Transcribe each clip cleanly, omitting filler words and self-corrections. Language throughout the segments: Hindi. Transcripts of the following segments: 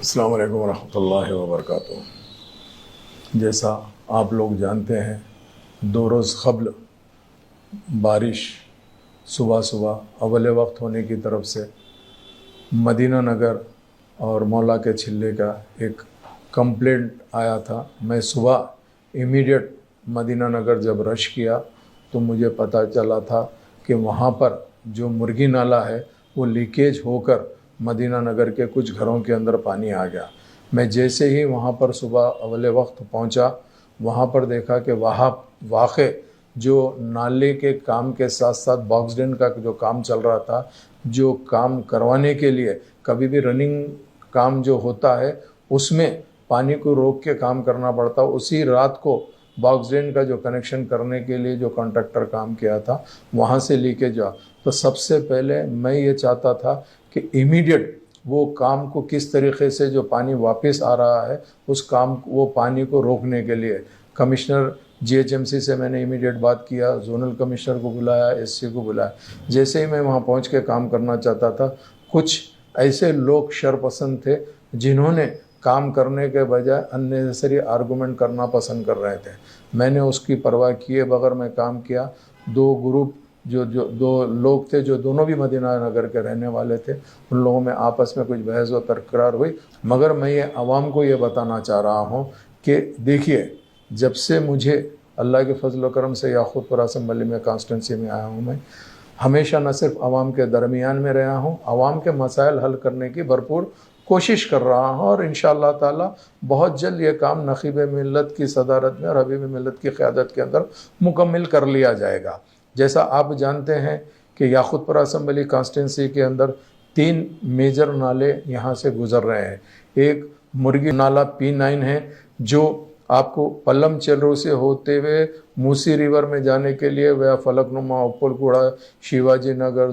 अस्सलाम वालेकुम रहमतुल्लाहि व बरकातुहू। जैसा आप लोग जानते हैं, 2 रोज़ क़ब्ल बारिश सुबह सुबह अव्वल वक्त होने की तरफ से मदीना नगर और मौला के छिल्ले का एक कंप्लेंट आया था। मैं सुबह इमीडिएट मदीना नगर जब रश किया तो मुझे पता चला था कि वहाँ पर जो मुर्गी नाला है वो लीकेज होकर मदीना नगर के कुछ घरों के अंदर पानी आ गया। मैं जैसे ही वहाँ पर सुबह अव्वल वक्त पहुँचा, वहाँ पर देखा कि वहाँ वाक़ई जो नाले के काम के साथ साथ बॉक्स ड्रेन का जो काम चल रहा था, जो काम करवाने के लिए कभी भी रनिंग काम जो होता है उसमें पानी को रोक के काम करना पड़ता, उसी रात को बॉक्स ड्रेन का जो कनेक्शन करने के लिए जो कॉन्ट्रैक्टर काम किया था वहाँ से लीकेज हुआ। तो सबसे पहले मैं ये चाहता था कि इमीडिएट वो काम को किस तरीके से जो पानी वापस आ रहा है उस काम वो पानी को रोकने के लिए कमिश्नर जीएचएमसी से मैंने इमीडिएट बात किया, जोनल कमिश्नर को बुलाया, एससी को बुलाया। जैसे ही मैं वहाँ पहुँच के काम करना चाहता था, कुछ ऐसे लोग शरपसंद थे जिन्होंने काम करने के बजाय अननेसेसरी आर्गूमेंट करना पसंद कर रहे थे। मैंने उसकी परवाह किए बगैर मैं काम किया। 2 ग्रुप जो 2 लोग थे जो दोनों भी मदीना नगर के रहने वाले थे, उन लोगों में आपस में कुछ बहस व तकरार हुई। मगर मैं ये आवाम को ये बताना चाह रहा हूँ कि देखिए, जब से मुझे अल्लाह के फजल व करम से याकूतपुरा असम्बली में कॉन्स्टिट्यूंसी में आया हूँ, मैं हमेशा न सिर्फ आवाम के दरमियान में रहा हूँ, आवाम के मसाइल हल करने की भरपूर कोशिश कर रहा हूँ और इंशाअल्लाह ताला बहुत जल्द ये काम नक़ीब मिल्लत की सदारत में और हबीब मिल्लत की क़यादत के अंदर मुकम्मल कर लिया जाएगा। जैसा आप जानते हैं कि याकूतपुरा असम्बली कॉन्स्टिट्यूंसी के अंदर 3 मेजर नाले यहाँ से गुज़र रहे हैं। एक मुर्गी नाला P9 है जो आपको पल्लम चेलरो से होते हुए मूसी रिवर में जाने के लिए वह फलकनुमा, उपलगुड़ा, शिवाजी नगर,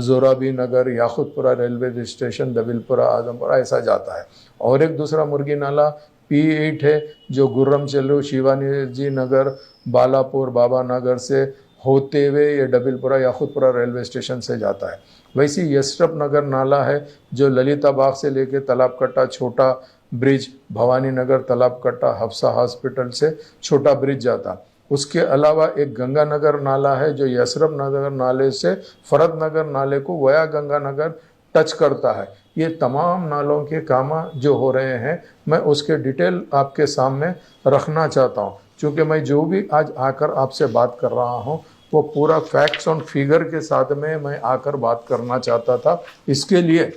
जोराबी नगर, याकूतपुरा रेलवे स्टेशन, दबिलपुरा, आजमपुरा ऐसा जाता है। और एक दूसरा मुर्गी नाला P8 है जो गुर्रम चेलरो, शिवाजी नगर, बालापुर, बाबा नगर से होते हुए ये डबिलपुरा याकूतपुरा रेलवे स्टेशन से जाता है। वैसे यशरफ नगर नाला है जो ललिता बाग से लेके तालाब कट्टा, छोटा ब्रिज, भवानी नगर, तालाब कट्टा, हफ्सा हॉस्पिटल से छोटा ब्रिज जाता। उसके अलावा एक गंगा नगर नाला है जो यशरफ नगर नाले से फरद नगर नाले को वया गंगा नगर टच करता है। ये तमाम नालों के काम जो हो रहे हैं मैं उसके डिटेल आपके सामने रखना चाहता हूँ, क्योंकि मैं जो भी आज आकर आपसे बात कर रहा हूँ वो पूरा फैक्ट्स और फिगर के साथ में मैं आकर बात करना चाहता था। इसके लिए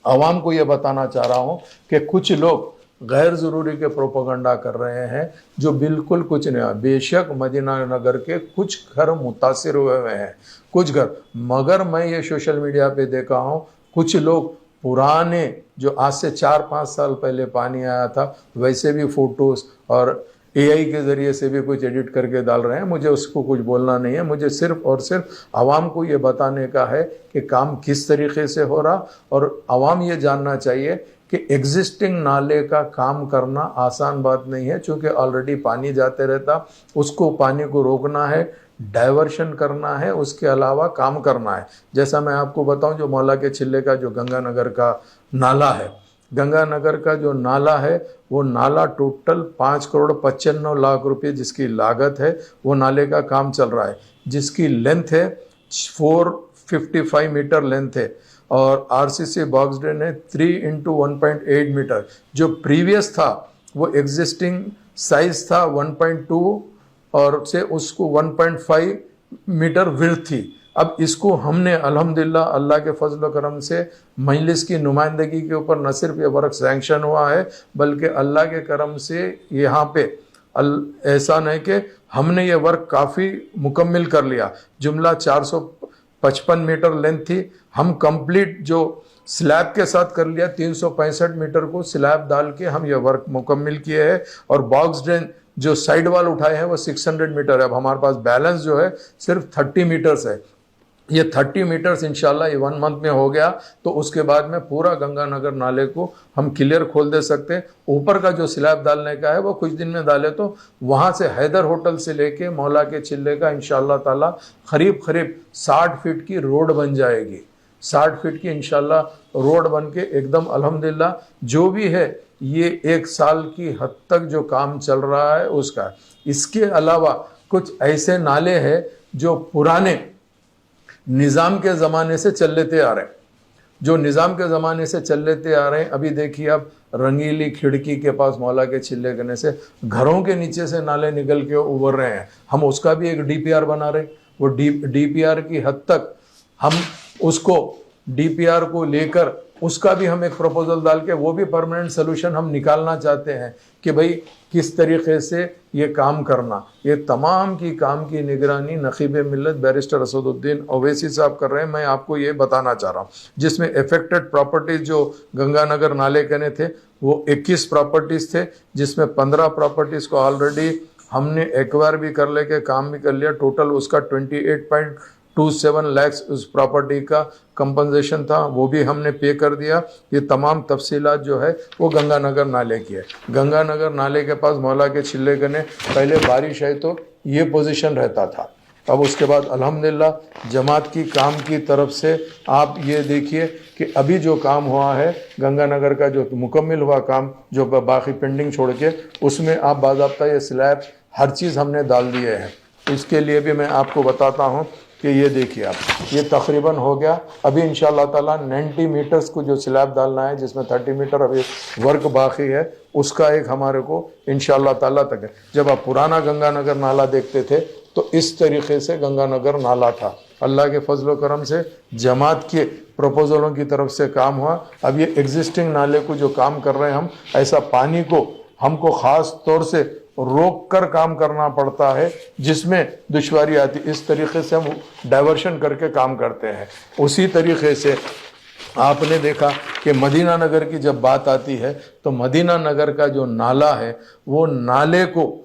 आवाम को ये बताना चाह रहा हूँ कि कुछ लोग गैर ज़रूरी के प्रोपेगेंडा कर रहे हैं जो बिल्कुल कुछ नहीं है। बेशक मदीना नगर के कुछ घर मुतासिर हुए हैं, कुछ घर, मगर मैं ये सोशल मीडिया पे देखा हूँ कुछ लोग पुराने जो आज से 4-5 साल पहले पानी आया था वैसे भी फ़ोटोज़ और एआई के ज़रिए से भी कुछ एडिट करके डाल रहे हैं। मुझे उसको कुछ बोलना नहीं है, मुझे सिर्फ़ और सिर्फ आवाम को ये बताने का है कि काम किस तरीके से हो रहा, और आवाम ये जानना चाहिए कि एग्जिस्टिंग नाले का काम करना आसान बात नहीं है, क्योंकि ऑलरेडी पानी जाते रहता, उसको पानी को रोकना है, डाइवर्शन करना है, उसके अलावा काम करना है। जैसा मैं आपको बताऊं, जो मौला के छिल्ले का जो गंगानगर का नाला है, गंगानगर का जो नाला है वो नाला टोटल 5,95,00,000 रुपये जिसकी लागत है, वो नाले का काम चल रहा है, जिसकी लेंथ है 455 मीटर लेंथ है और आरसीसी बॉक्स ड्रेन है 3 × 1.8 मीटर। जो प्रीवियस था वो एग्जिस्टिंग साइज था 1.2 और से उसको 1.5 मीटर विड्थ थी। अब इसको हमने अल्हम्दुलिल्लाह अल्लाह के फजल करम से मजलिस की नुमाइंदगी के ऊपर न सिर्फ ये वर्क सैंक्शन हुआ है, बल्कि अल्लाह के करम से यहाँ पे एहसान है कि हमने ये वर्क काफ़ी मुकम्मल कर लिया। जुमला 455 मीटर लेंथ थी, हम कंप्लीट जो स्लैब के साथ कर लिया, 365 मीटर को स्लैब डाल के हम ये वर्क मुकम्मल किए हैं। और बॉक्स ड्रेन जो साइड वाल उठाए हैं वो 600 मीटर है। अब हमारे पास बैलेंस जो है सिर्फ 30 मीटर्स है। ये 30 मीटर्स इंशाल्लाह ये 1 मंथ में हो गया तो उसके बाद में पूरा गंगानगर नाले को हम क्लियर खोल दे सकते हैं। ऊपर का जो स्लैब डालने का है वो कुछ दिन में डाले तो वहाँ से हैदर होटल से लेके मौला के छिल्ले का इंशाल्लाह ताला करीब 60 फीट की रोड बन जाएगी। 60 फीट की इंशाल्लाह रोड बन के एकदम अल्हम्दुलिल्लाह जो भी है ये 1 साल की हद तक जो काम चल रहा है उसका। इसके अलावा कुछ ऐसे नाले हैं जो पुराने निज़ाम के ज़माने से चल लेते आ रहे हैं, जो निज़ाम के ज़माने से चल लेते आ रहे हैं। अभी देखिए आप रंगीली खिड़की के पास मौला के चिल्ले करने से घरों के नीचे से नाले निकल के उभर रहे हैं, हम उसका भी एक डीपीआर बना रहे हैं। वो डीपीआर की हद तक हम उसको डीपीआर को लेकर उसका भी हम एक प्रपोजल डाल के वो भी परमानेंट सोल्यूशन हम निकालना चाहते हैं कि भाई किस तरीके से ये काम करना। ये तमाम की काम की निगरानी नकीब मिल्लत बैरिस्टर असदुद्दीन ओवैसी साहब कर रहे हैं। मैं आपको ये बताना चाह रहा हूँ, जिसमें अफेक्टेड प्रॉपर्टीज जो गंगानगर नाले के ने थे वो 21 प्रॉपर्टीज थे, जिसमें 15 प्रॉपर्टीज को ऑलरेडी हमने एक्वायर भी कर लेके काम भी कर लिया। टोटल उसका 28.27 लाख उस प्रॉपर्टी का कंपनसेशन था, वो भी हमने पे कर दिया। ये तमाम तफसीलात जो है वो गंगानगर नाले की है। गंगानगर नाले के पास मौला के चिल्ले गने पहले बारिश है तो ये पोजीशन रहता था, अब उसके बाद अल्हम्दुलिल्लाह जमात की काम की तरफ से आप ये देखिए कि अभी जो काम हुआ है गंगानगर का जो मुकम्मल हुआ काम जो बाकी पेंडिंग छोड़ के उसमें आप बाज़ाब्ता ये स्लैब हर चीज़ हमने डाल दिए हैं। इसके लिए भी मैं आपको बताता हूँ कि ये देखिए आप ये तकरीबन हो गया। अभी इंशाअल्लाह ताला 90 मीटर्स को जो स्लैब डालना है जिसमें 30 मीटर अभी वर्क बाकी है उसका एक हमारे को इंशाअल्लाह ताला तक है। जब आप पुराना गंगानगर नाला देखते थे तो इस तरीके से गंगानगर नाला था। अल्लाह के फजल करम से जमात के प्रपोजलों की तरफ से काम हुआ। अब ये एग्जिस्टिंग नाले को जो काम कर रहे हैं हम, ऐसा पानी को हमको ख़ास तौर से रोक कर काम करना पड़ता है जिसमें दुश्वारी आती। इस तरीके से हम डाइवर्शन करके काम करते हैं। उसी तरीके से आपने देखा कि मदीना नगर की जब बात आती है तो मदीना नगर का जो नाला है वो नाले को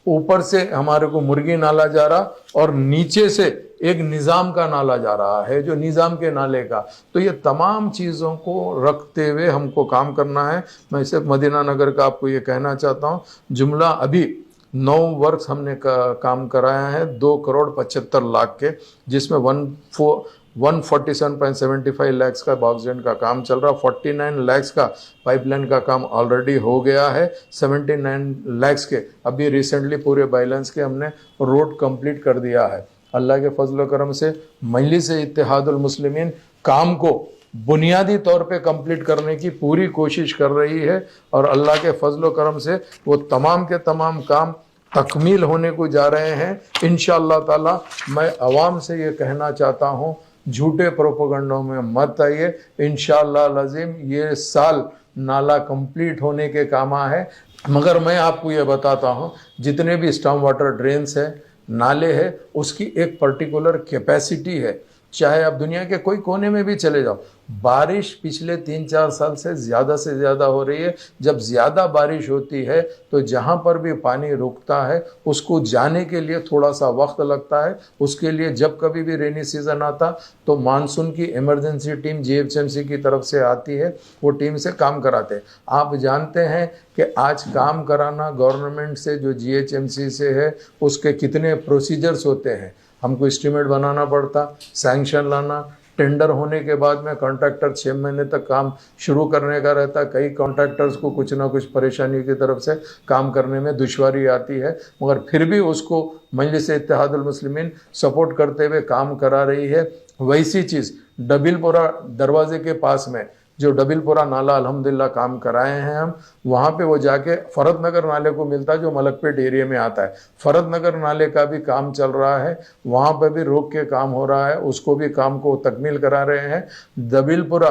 ऊपर से हमारे को मुर्गी नाला जा रहा और नीचे से एक निज़ाम का नाला जा रहा है जो निज़ाम के नाले का। तो ये तमाम चीज़ों को रखते हुए हमको काम करना है। मैं सिर्फ मदीना नगर का आपको ये कहना चाहता हूँ, जुमला अभी 9 वर्क्स हमने काम कराया है 2,75,00,000 के, जिसमें 147.75 लाख का बॉक्सजेंट का काम चल रहा, 49 लाख का पाइपलाइन का काम ऑलरेडी हो गया है, 79 लाख के अभी रिसेंटली पूरे बैलेंस के हमने रोड कंप्लीट कर दिया है। अल्लाह के फजल करम से मजलिस इत्तेहादुल मुस्लिमीन काम को बुनियादी तौर पे कंप्लीट करने की पूरी कोशिश कर रही है और अल्लाह के फजल करम से वो तमाम के तमाम काम तकमील होने को जा रहे हैं इंशाअल्लाह ताला। मैं अवाम से ये कहना चाहता हूँ झूठे प्रोपेगेंडों में मत आइए। इंशाअल्लाह लज़ीम ये साल नाला कंप्लीट होने के कामा है। मगर मैं आपको ये बताता हूँ जितने भी स्टॉर्म वाटर ड्रेन्स है नाले है उसकी एक पर्टिकुलर कैपेसिटी है। चाहे आप दुनिया के कोई कोने में भी चले जाओ, बारिश पिछले 3-4 साल से ज़्यादा हो रही है। जब ज़्यादा बारिश होती है तो जहाँ पर भी पानी रुकता है उसको जाने के लिए थोड़ा सा वक्त लगता है। उसके लिए जब कभी भी रेनी सीज़न आता तो मानसून की इमरजेंसी टीम GHMC की तरफ से आती है, वो टीम से काम कराते हैं। आप जानते हैं कि आज काम कराना गवर्नमेंट से जो GHMC से है उसके कितने प्रोसीजर्स होते हैं। हमको एस्टीमेट बनाना पड़ता, सैंक्शन लाना, टेंडर होने के बाद में कॉन्ट्रैक्टर 6 महीने तक काम शुरू करने का रहता। कई कॉन्ट्रैक्टर्स को कुछ ना कुछ परेशानी की तरफ से काम करने में दुश्वारी आती है, मगर फिर भी उसको मजलिस इत्तेहादुल मुस्लिमीन सपोर्ट करते हुए काम करा रही है। वैसी चीज़ डबिलपुरा दरवाजे के पास में जो डबिलपुरा नाला अल्हम्दुलिल्लाह काम कराए हैं हम, वहाँ पे वो जाके फरत नगर नाले को मिलता है जो मलकपेट एरिया में आता है। फरत नगर नाले का भी काम चल रहा है, वहाँ पे भी रोक के काम हो रहा है, उसको भी काम को तकमील करा रहे हैं। डबिलपुरा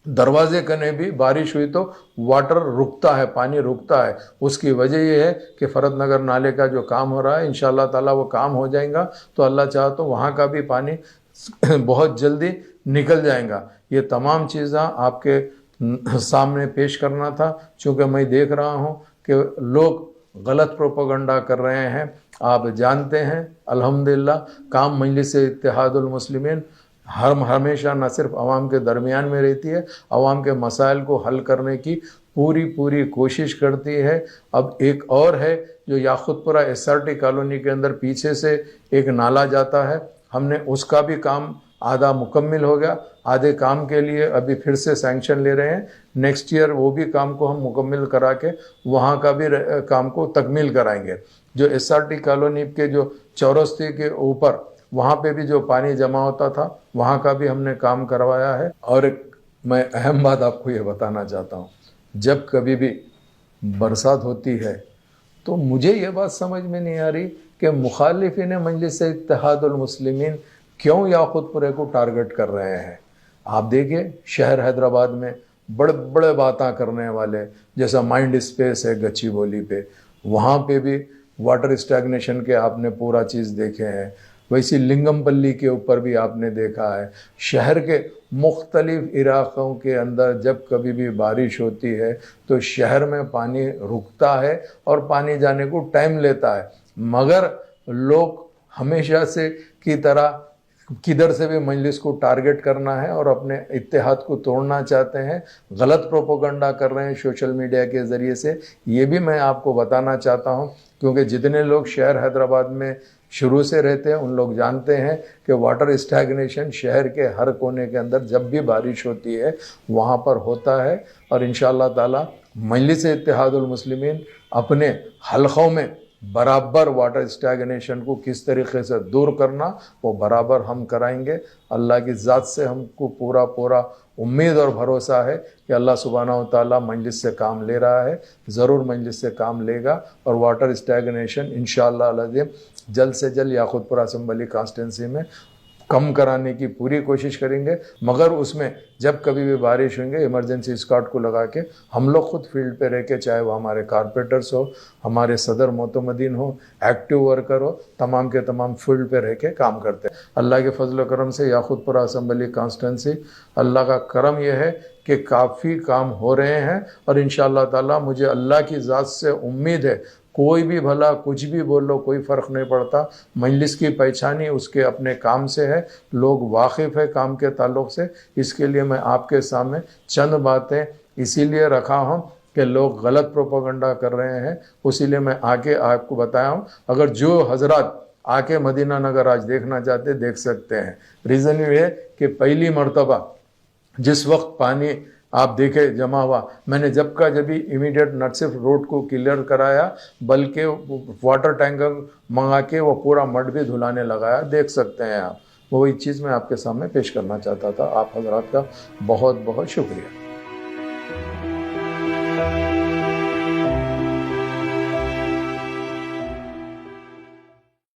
दरवाजे कने भी बारिश हुई तो वाटर रुकता है, पानी रुकता है। उसकी वजह यह है कि फरत नगर नाले का जो काम हो रहा है इंशाअल्लाह ताला वो काम हो जाएगा तो अल्लाह चाहे तो वहाँ का भी पानी बहुत जल्दी निकल जाएगा। ये तमाम चीज़ें आपके सामने पेश करना था, चूँकि मैं देख रहा हूँ कि लोग गलत प्रोपेगेंडा कर रहे हैं। आप जानते हैं अल्हम्दुलिल्लाह काम मजलिस इत्तेहादुल मुस्लिमीन हमेशा न सिर्फ आवाम के दरमियान में रहती है, आवाम के मसाइल को हल करने की पूरी कोशिश करती है। अब एक और है जो याकुतपुरा SRT कॉलोनी के अंदर पीछे से एक नाला जाता है, हमने उसका भी काम आधा मुकम्मल हो गया, आधे काम के लिए अभी फिर से सैंक्शन ले रहे हैं। नेक्स्ट ईयर वो भी काम को हम मुकम्मल करा के वहाँ का भी काम को तकमील कराएंगे। जो एसआरटी कॉलोनी के जो चौरस्ते के ऊपर वहाँ पे भी जो पानी जमा होता था वहाँ का भी हमने काम करवाया है। और एक मैं अहम बात आपको ये बताना चाहता हूँ, जब कभी भी बरसात होती है तो मुझे ये बात समझ में नहीं आ रही कि मुखालिफिन मजलिस इत्तेहादुल मुस्लिमीन क्यों याकूतपुरे को टारगेट कर रहे हैं। आप देखिए शहर हैदराबाद में बड़े बड़े बातें करने वाले, जैसा माइंड स्पेस है गच्चीबोली पे, वहाँ पे भी वाटर स्टैग्नेशन के आपने पूरा चीज़ देखे हैं। वैसी लिंगमपल्ली के ऊपर भी आपने देखा है। शहर के मुख्तलिफ इलाक़ों के अंदर जब कभी भी बारिश होती है तो शहर में पानी रुकता है और पानी जाने को टाइम लेता है, मगर लोग हमेशा से की तरह किधर से भी मजलिस को टारगेट करना है और अपने इत्तेहाद को तोड़ना चाहते हैं, गलत प्रोपोगंडा कर रहे हैं सोशल मीडिया के ज़रिए से। ये भी मैं आपको बताना चाहता हूँ, क्योंकि जितने लोग शहर हैदराबाद में शुरू से रहते हैं उन लोग जानते हैं कि वाटर स्टैग्नेशन शहर के हर कोने के अंदर जब भी बारिश होती है वहाँ पर होता है। और इंशाअल्लाह ताला मजलिस इत्तेहादुल मुस्लिमीन अपने हलक़ों में बराबर वाटर स्टैग्नेशन को किस तरीके से दूर करना वो बराबर हम कराएंगे। अल्लाह की ज़ात से हमको पूरा पूरा उम्मीद और भरोसा है कि अल्लाह सुब्हानहू तआला मजलिस से काम ले रहा है, ज़रूर मजलिस से काम लेगा और वाटर स्टैग्नेशन इंशाअल्लाह अज़ीम जल्द से जल्द याकूतपुरा असम्बली कॉन्स्टिट्यूंसी में कम कराने की पूरी कोशिश करेंगे। मगर उसमें जब कभी भी बारिश होंगे इमरजेंसी स्क्वाड को लगा के हम लोग खुद फील्ड पे रह के, चाहे वो हमारे कारपेंटर्स हो, हमारे सदर मोतमदीन हो, एक्टिव वर्कर हो, तमाम के तमाम फील्ड पे रह के काम करते हैं। अल्लाह के फजल करम से याकूतपुरा असम्बली कॉन्स्टिट्यूंसी अल्लाह का करम यह है कि काफ़ी काम हो रहे हैं और इंशाअल्लाह ताला मुझे अल्लाह की ज़ात से उम्मीद है, कोई भी भला कुछ भी बोल लो कोई फ़र्क नहीं पड़ता। मजलिस की पहचान ही उसके अपने काम से है, लोग वाकिफ़ है काम के ताल्लुक़ से। इसके लिए मैं आपके सामने चंद बातें इसीलिए रखा हूँ कि लोग गलत प्रोपेगेंडा कर रहे हैं, उसीलिए मैं आके आपको बताया हूँ। अगर जो हजरात आके मदीना नगर आज देखना चाहते देख सकते हैं। रीज़न ये है कि पहली मरतबा जिस वक्त पानी आप देखे जमा हुआ, मैंने जब भी इमीडिएट न सिर्फ रोड को क्लियर कराया बल्कि वाटर टैंकर मंगा के वो पूरा मड भी धुलाने लगाया, देख सकते हैं आप। वही चीज़ मैं आपके सामने पेश करना चाहता था। आप हजरात का बहुत बहुत शुक्रिया।